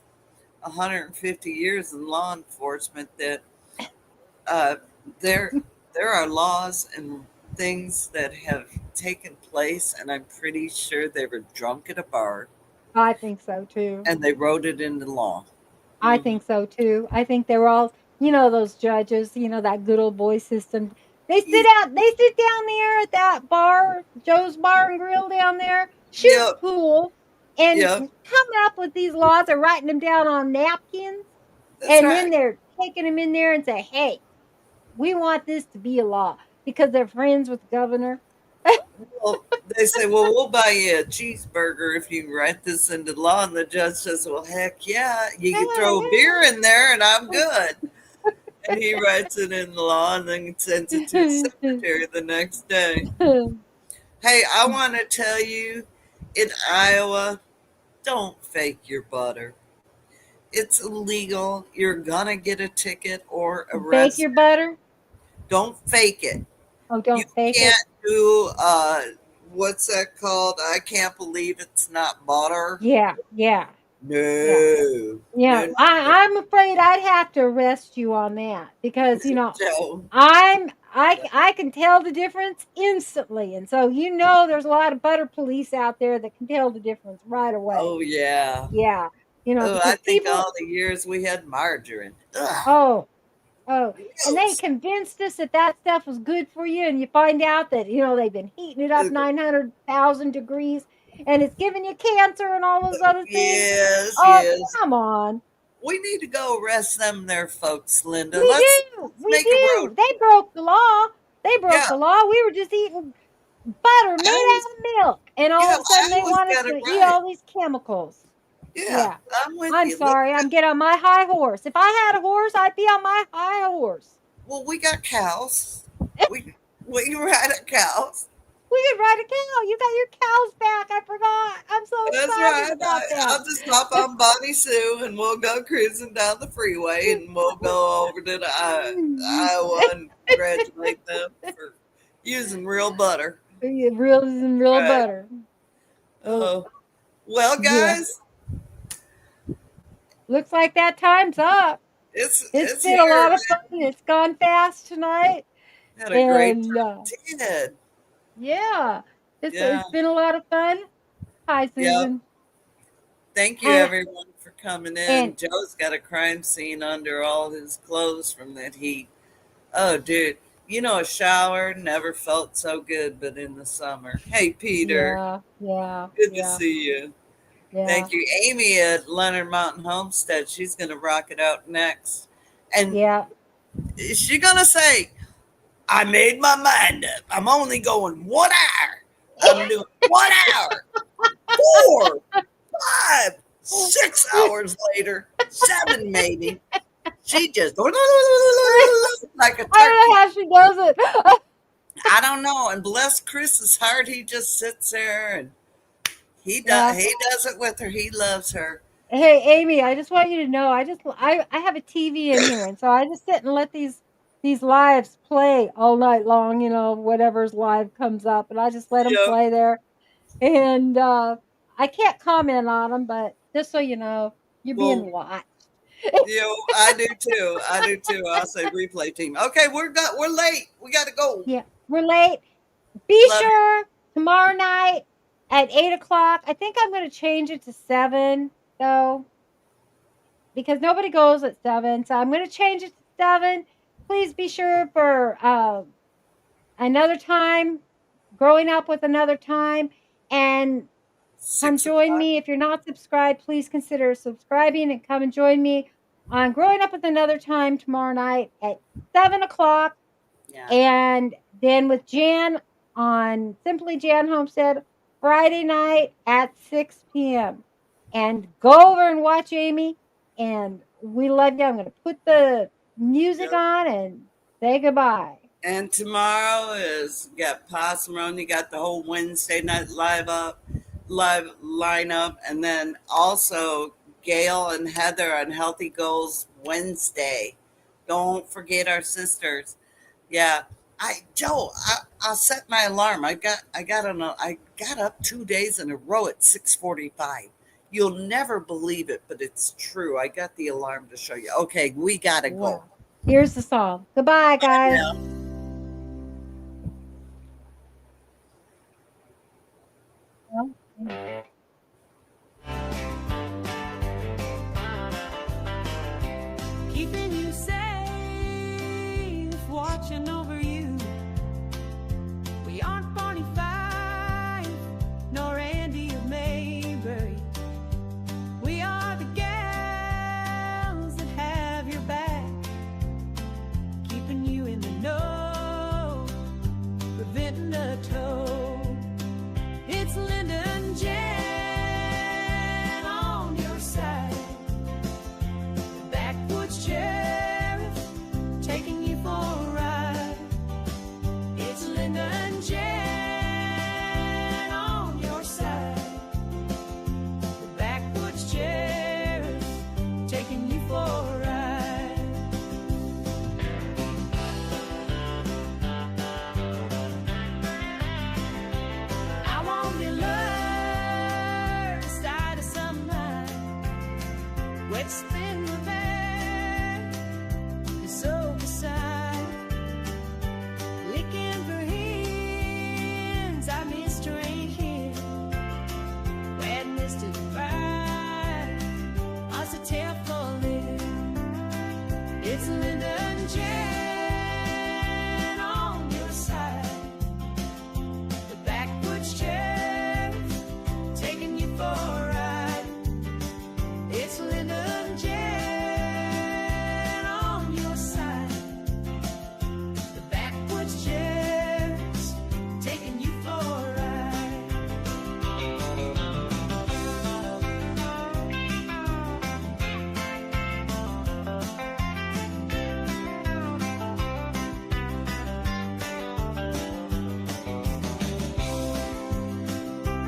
150 years in law enforcement that uh, there there are laws and things that have taken place, and I'm pretty sure they were drunk at a bar I think so too. and they wrote it into law. I Hmm. think so too. I think they were all, those judges, that good old boy system. They sit down there at that bar, Joe's Bar and Grill down there, shooting Yep, pool, and yep, coming up with these laws or writing them down on napkins. that's And then right. they're taking them in there and say, hey, we want this to be a law because they're friends with the governor. Well, they say, well, we'll buy you a cheeseburger if you write this into law. And the judge says, well, heck yeah, you can throw a beer in there and I'm good. And he writes it in the law and then sends it to his secretary the next day. Hey, I want to tell you, in Iowa, don't fake your butter. It's illegal. You're going to get a ticket or Bake your arrested. butter. Don't fake it. Oh, You don't fake it. can't do what's that called? I can't believe it's not butter. Yeah, yeah. Yeah. No, Yeah, no, no, I'm afraid I'd have to arrest you on that because no. I can tell the difference instantly, and so there's a lot of butter police out there that can tell the difference right away. Oh yeah. Yeah, Oh, I because think people. all the years we had margarine. Ugh, Oh, oh, and they gross. convinced us that that stuff was good for you, and you find out that they've been heating it up 900,000 degrees, and it's giving you cancer and all those other things. Yes, Oh, yes. come on. We need to go arrest them there, folks, Linda. We do. Let's We make a do. road They trip. broke the law. They broke Yeah, the law. We were just eating butter made Iowa's, out of milk. And all yeah, of a sudden they Iowa's want us got it to eat right. all these chemicals. Yeah, Yeah. I'm with I'm you. Let's sorry. go. I'm getting on my high horse. If I had a horse, I'd be on my high horse. Well, we got cows. We we ride a cows. We could ride a cow. You got your cows back. I forgot. I'm so That's excited right. about I'll that. just hop on Bonnie Sue and we'll go cruising down the freeway and we'll go over to Iowa and congratulate them for using real butter. Real Right. butter. Oh, Oh, well, yeah. guys, Looks like that time's up. It's it's been a here. lot of fun. It's gone fast tonight. Had a great And time. Did. yeah, Yeah. it's been a lot of fun. Hi, Yep. Susan. Thank you, And everyone, for coming in. and Joe's got a crime scene under all his clothes from that heat. Oh, dude. A shower never felt so good, but in the summer. Hey, Peter. yeah, yeah, Good to yeah, see you. yeah. Thank you. Amy at Leonard Mountain Homestead. She's going to rock it out next. And Yeah. is she going to say, I made my mind up. I'm only going 1 hour. I'm doing 1 hour, 4, 5, 6 hours later, 7 maybe. She just like a I don't know turkey. how she does it. I don't know. And bless Chris's heart, he just sits there and Yeah. he does it with her. He loves her. Hey, Amy, I just want you to know, I have a TV in here, and so I just sit and let these lives play all night long, whatever's live comes up, and I just let them Yep. play there. And I can't comment on them, but just so you know, you're Well, being watched. I do too. I do too. I'll say replay team. Okay, we're late. We got to go. Yeah, we're late. Be Love you. sure tomorrow night at 8 o'clock. I think I'm going to change it to 7 though, because nobody goes at 7. So I'm going to change it to 7. Please be sure for another time, growing up with another time, and come Six join o'clock. me. If you're not subscribed, please consider subscribing and come and join me on Growing Up with Another Time tomorrow night at 7 o'clock. Yeah. And then with Jan on Simply Jan Homestead Friday night at 6 p.m. And go over and watch Amy. And we love you. I'm going to put the music Yep. on and say goodbye. And tomorrow is got Possum Run. You got the whole Wednesday night live lineup, and then also Gail and Heather on Healthy Goals Wednesday. Don't forget our sisters. Yeah, I'll set my alarm. I got up 2 days in a row at 6:45. You'll never believe it, but it's true. I got the alarm to show you. Okay, we gotta go. Wow. Here's the song. Goodbye, guys. Yeah. Well, Keeping you safe, watching over you. We aren't Barney Fife, nor Andy or Mayberry. We are the gals that have your back, keeping you in the know, preventing a tow. It's Linda and Jan on your side. Backwoods Sheriff taking you for a ride. It's Linda and Jan on your side. The Backwoods Sheriff taking you for a ride. I'm on the alert, side of some night. Wet